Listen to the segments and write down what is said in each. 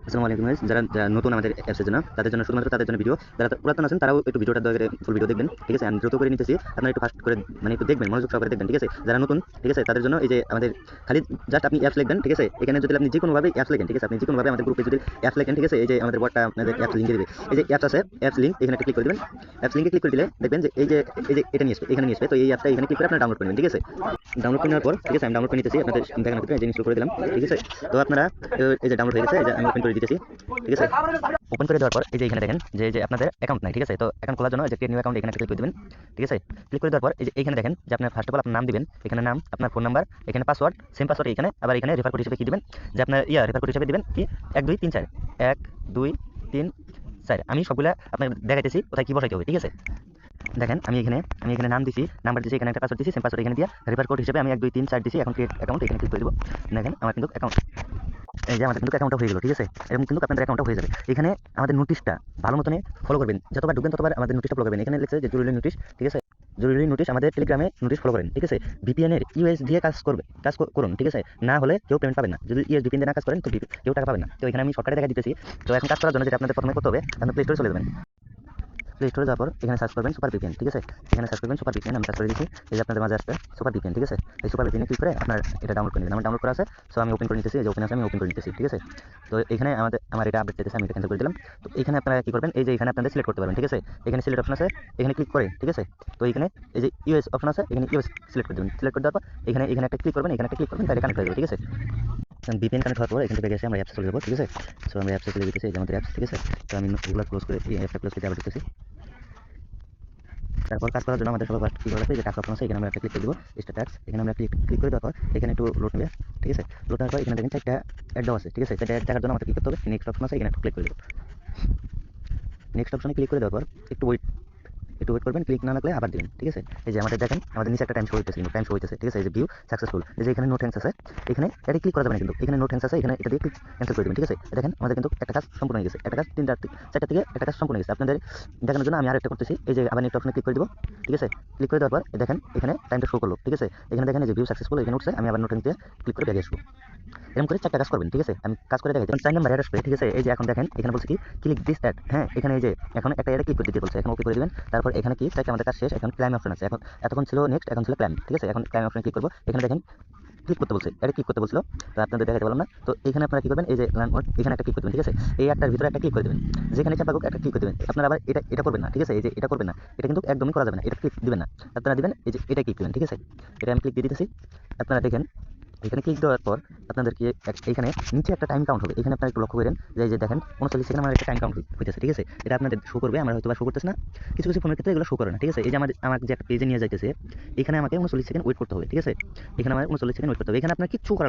আসসালামু আলাইকুম গাইস, যারা যারা নতুন আমাদের অ্যাপসের জন্য তাদের জন্য শুধুমাত্র তাদের জন্য ভিডিও, যারা পুরাতন আছেন তারাও একটু ভিডিওটা দয়া করে ফুল ভিডিও দেখবেন, ঠিক আছে? আমি দ্রুত করে নিতেছি, আপনারা একটু ফাস্ট করে মানে একটু দেখবেন, মনোযোগ সহকারে দেখবেন, ঠিক আছে? যারা নতুন, ঠিক আছে, তাদের জন্য এই যে আমাদের খালি জাস্ট আপনি অ্যাপস লিখবেন, ঠিক আছে? এখানে যদি আপনি যে কোনোভাবে অ্যাপস লেখেন, ঠিক আছে, আপনি যে কোনোভাবে আমাদের গ্রুপে যদি অ্যাপস লেখেন, ঠিক আছে, এই যে আমাদের বটটা আপনাদের অ্যাপস লিঙ্কে দিবে, এই যে অ্যাপস আছে অ্যাপস লিঙ্ক, এখানে একটা ক্লিক করে দিবেন। অ্যাপস লিঙ্কে ক্লিক করে দিলে দেখবেন যে এই যে এটা নিয়ে আসবে, এখানে নিয়ে আসবে। তো এই অ্যাপটা এখানে ক্লিক করে আপনারা ডাউনলোড করবেন, ঠিক আছে? ডাউনলোড করে নেওয়ার পর, ঠিক আছে, আমি ডাউনলোড করে নিতেছি, আপনাদের দেখানোর ক্ষেত্রে এই যে ইনস্টল করে দিলাম, ঠিক আছে? তো আপনারা এই যে ডাউনলোড হয়ে গেছে, এই যে আমি ওপেন করে দিতেছি, ঠিক আছে? ওপেন করে দেওয়ার পর এই যে এখানে দেখেন যে আপনাদের অ্যাকাউন্ট নাই, ঠিক আছে? তো অ্যাকাউন্ট খোলার জন্য এই যে ক্রিয়েট নিউ অ্যাকাউন্ট এখানে ক্লিক করে দিবেন, ঠিক আছে? ক্লিক করে দেওয়ার পর এই যে এখানে দেখেন যে আপনার ফার্স্ট অফ অল আপনার নাম দিবেন, এখানে নাম, আপনার ফোন নাম্বার, এখানে পাসওয়ার্ড, সেম পাসওয়ার্ড এখানে, আবার এখানে রেফার কোড হিসেবে কি দিবেন, যে আপনার রেফার কোড হিসেবে দিবেন কি 1 2 3 4 1 2 3 4। আমি সবগুলা আপনাকে দেখাইতেছি কোথায় কি বসাইতে হবে, ঠিক আছে? দেখেন আমি এখানে নাম দিছি, নাম্বার দিছি, এখানে একটা পাসওয়ার্ড দিছি, সেম পাসওয়ার্ড এখানে দিয়া রেফার কোড হিসেবে আমি 1 2 3 4 দিছি। এখন ক্রিয়েট অ্যাকাউন্ট এখানে ক্লিক করে দিব। দেখেন আমার কিন্তু অ্যাকাউন্ট, এই যে আমাদের কিন্তু অ্যাকাউন্টটা হয়ে গেল, ঠিক আছে? এরকম কিন্তু আপনাদের অ্যাকাউন্টটা হয়ে যাবে। এখানে আমাদের নোটিশটা ভালো মতনে ফলো করবেন, যতবার ঢুকবেন ততবার আমাদের নোটিশটা ফলো করবেন। এখানে লিখছে যে জরুরি নোটিশ, ঠিক আছে? জরুরি নোটিশ আমাদের টেলিগ্রামে নোটিশ ফলো করেন, ঠিক আছে? ভিপিএন এর ইউএস দিয়ে করুন, ঠিক আছে? না হলে কেউ পেমেন্ট পাবেন না। যদি ইউএস ভিপিএন দিয়ে না কাজ করেন তো কেউ টাকা পাবেন না। তো এখানে আমি শর্টকাটে দেখা দিতেছি। তো এখন কাজ করার জন্য যেটা আপনাদের প্রথমে করতে হবে, আপনার প্লে স্টোরে চলে যাবেন। প্লে স্টোরে যাওয়ার পর এখানে সার্চ করবেন সুপার ভিপিএন, ঠিক আছে? এখানে সার্চ করবেন সুপার ভিপিএন, আমি সার্চ করে দিচ্ছি, এই যে আপনাদের মাঝে আসবে সুপার ভিপিএন, ঠিক আছে? এই সুপার ভিপিএনে ক্লিক করে আপনার এটা ডাউনলোড করে নেবেন। আমার ডাউনলোড করা আছে, সো আমি ওপেন করে নিতেছি, এই যে ওপেন আছে আমি ওপেন করে নিতেছি, ঠিক আছে? তো এখানে আমার এটা আপডেট চাইতেছে, আমি এটা ক্যান্সেল করে দিলাম। তো এখানে আপনারা কি করবেন, এই যে এখানে আপনাদের সিলেক্ট করতে পারবেন, ঠিক আছে? এখানে সিলেক্ট অপশন আছে, এখানে ক্লিক করে, ঠিক আছে? তো এখানে এই যে ইউএস অপশন আছে, এখানে ইউএস সিলেক্ট করে দেবেন। সিলেক্ট করে দেওয়ার পর এখানে একটা ক্লিক করবেন, এখানে একটা ক্লিক করবেন, তাহলে কানেক্ট হয়ে যাবে, ঠিক আছে? ভিপিএন কানেক্ট হওয়ার পর এখান থেকে গেছে আমরা অ্যাপসে চলে যাবো, ঠিক আছে? সো আমরা অ্যাপসে চলে যেতেছি, এই যে আমাদের অ্যাপস, ঠিক আছে? তো আমি ওগুলো ক্লোজ করে এই অ্যাপটা ক্লোজ করে আবার ঢুকতেছি। তারপর কাজ করার জন্য আমাদের সবার ফার্স্ট কী করা আছে, যে টাকা অপশন আছে, এখানে আমরা একটা ক্লিক করে দেবো, স্ট্যাটাস, এখানে আমরা ক্লিক করে দেওয়ার পর এখানে একটু লোড নেবে, ঠিক আছে? লোড নেওয়ার পর এখানে দেখেন চারটা অ্যাড দেওয়া আছে, ঠিক আছে? চারটা অ্যাড দেখার জন্য আমাদের কী করতে হবে, নেক্সট অপশন আছে, এখানে একটু ক্লিক করে দেবো। নেক্সট অপশনে ক্লিক করে দেওয়ার পর একটু ওয়েট করবেন, ক্লিক না লাগলে আবার দিবেন, ঠিক আছে? এই যে আমাদের দেখেন আমাদের নিচে একটা টাইম শো হইতেছে, কিন্তু টাইম শো হইতেছে, ঠিক আছে? এই যে ভিউ সাকসেসফুল, এই যে এখানে নো থ্যাঙ্কস আছে, এখানে এটা ক্লিক করা যাবে না, কিন্তু এখানে নো থ্যাঙ্কস আছে, এখানে এটা দিয়ে ক্যান্সেল করে দিবেন, ঠিক আছে? দেখেন আমাদের কিন্তু একটা কাজ সম্পূর্ণ হয়ে গেছে, একটা কাজ 4টা থেকে একটা কাজ সম্পূর্ণ হয়ে গেছে। আপনাদের দেখানোর জন্য আমি আরেকটা করতেছি, এই যে আবার নেক্সট অপশনে ক্লিক করে দিব, ঠিক আছে? ক্লিক করে দেওয়ার পর দেখেন এখানে টাইমটা শো করলো, ঠিক আছে? এখানে দেখেন এই যে ভিউ সাকসেসফুল এখানে উঠছে, আমি আবার নো থ্যাঙ্কস দিয়ে ক্লিক করে বেরিয়ে আসবো। এরকম করে 4টা কাজ করবেন, ঠিক আছে? আমি কাজ করে দেখাই, 4 নাম্বার অ্যাড আসবে, ঠিক আছে? এই যে এখন দেখেন এখানে বলছে কি ক্লিক দিস অ্যাড, হ্যাঁ, এখানে এই যে এখন একটা অ্যাডে ক্লিক করে দিতে বলছে, এখন ওকে করে দিবেন। তারপর এখানে কি চাইতে আমাদের কাজ শেষ, এখন ক্লাইম অপশন আছে, এখন এতক্ষণ ছিল নেক্সট, এখন ছিল ক্লাইম, ঠিক আছে? এখন ক্লাইম অপশনে ক্লিক করব, এখানে দেখেন ক্লিক করতে বলছে, এটা ক্লিক করতে বলছিল, তো আপনাদের দেখাতে পারলাম না। তো এখানে আপনারা কি করবেন, এই যে ল্যান্ডমার্ক এখানে একটা ক্লিক করে দেবেন, ঠিক আছে? এই একটার ভিতরে একটা ক্লিক করে দেবেন, যেখানে চাপা হোক একটা ক্লিক করে দেবেন। আপনারা আবার এটা করবেন না, ঠিক আছে? এই যে এটা করবেন না, এটা কিন্তু একদমই করা যাবে না, এটা ক্লিক দিবেন না। আপনারা দিবেন এই যে এটা ক্লিক দিবেন, ঠিক আছে? এটা আমি ক্লিক দিয়ে দিতেছি। আপনারা দেখেন এখানে ক্লিক দেওয়ার পর আপনাদেরকে এখানে নিচে একটা টাইম কাউন্ট হবে, এখানে আপনারা একটু লক্ষ্য করেন যে এই যে দেখেন 39 সেকেন্ড আমার একটা টাইম কাউন্ট হইতেছে, ঠিক আছে? এটা আপনাদের শো করবে, আমার হয়তো বা শো করতেছে না, কিছু কিছু ফোনের ক্ষেত্রে এগুলো শো করে না, ঠিক আছে? এই যে আমাকে যে একটা পেজে নিয়ে যাইতেছে, এখানে আমাকে 39 সেকেন্ড ওয়েট করতে হবে, ঠিক আছে? এখানে আমার 39 সেকেন্ড ওয়েট করতে হবে। এখানে আপনার কিচ্ছু করা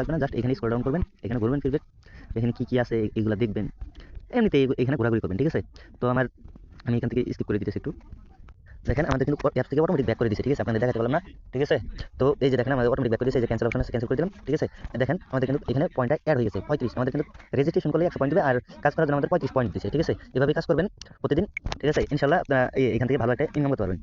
লাগবে না, জাস্ট এখানে স্ক্রল ডাউন করবেন, এখানে ঘুরবেন ফিরবেন, এখানে কি কি আছে এগুলো দেখবেন, এমনিতে এখানে ঘোরাঘুরি করবেন, ঠিক আছে? তো আমি এখান থেকে স্কিপ করে দিতেছি একটু। দেখেন আমাদের কিন্তু অ্যাপ থেকে অটোমেটিক ব্যাক করে দিয়েছে, ঠিক আছে? আপনাদের দেখাতে পারলাম না, ঠিক আছে? তো এই যে দেখেন আমাদের অটোমেটিক ব্যাক করে দিয়েছে, এই যে ক্যান্সেল অপশন আছে, ক্যান্সেল করে দিলাম, ঠিক আছে? দেখেন আমাদের কিন্তু এখানে পয়েন্টটা অ্যাড হয়ে গেছে 35। আমাদের কিন্তু রেজিস্ট্রেশন করলে 100 পয়েন্ট দিবে, আর কাজ করার জন্য আমাদের 35 পয়েন্ট দিচ্ছে, ঠিক আছে? এভাবে কাজ করবেন প্রতিদিন, ঠিক আছে? ইনশাআল্লাহ আপনারা এখান থেকে ভালো একটা ইনকাম করতে পারবেন।